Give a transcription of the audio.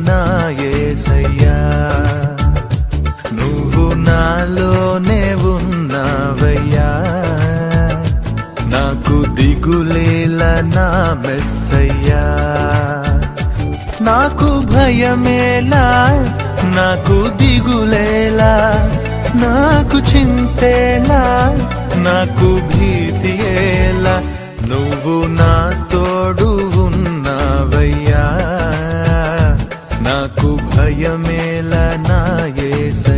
నా యేసయ్యా నువ్వు నాలోనే ఉన్నావయ్యా నాకు దిగులేలా నా మెస్సయ్యా నాకు భయమేలా నాకు దిగులేలా నాకు చింతేలా నాకు భీతియేలా నువ్వు నా తోడు ఉన్నావయ్యా నాకు భయమేలా నా యేసయ్యా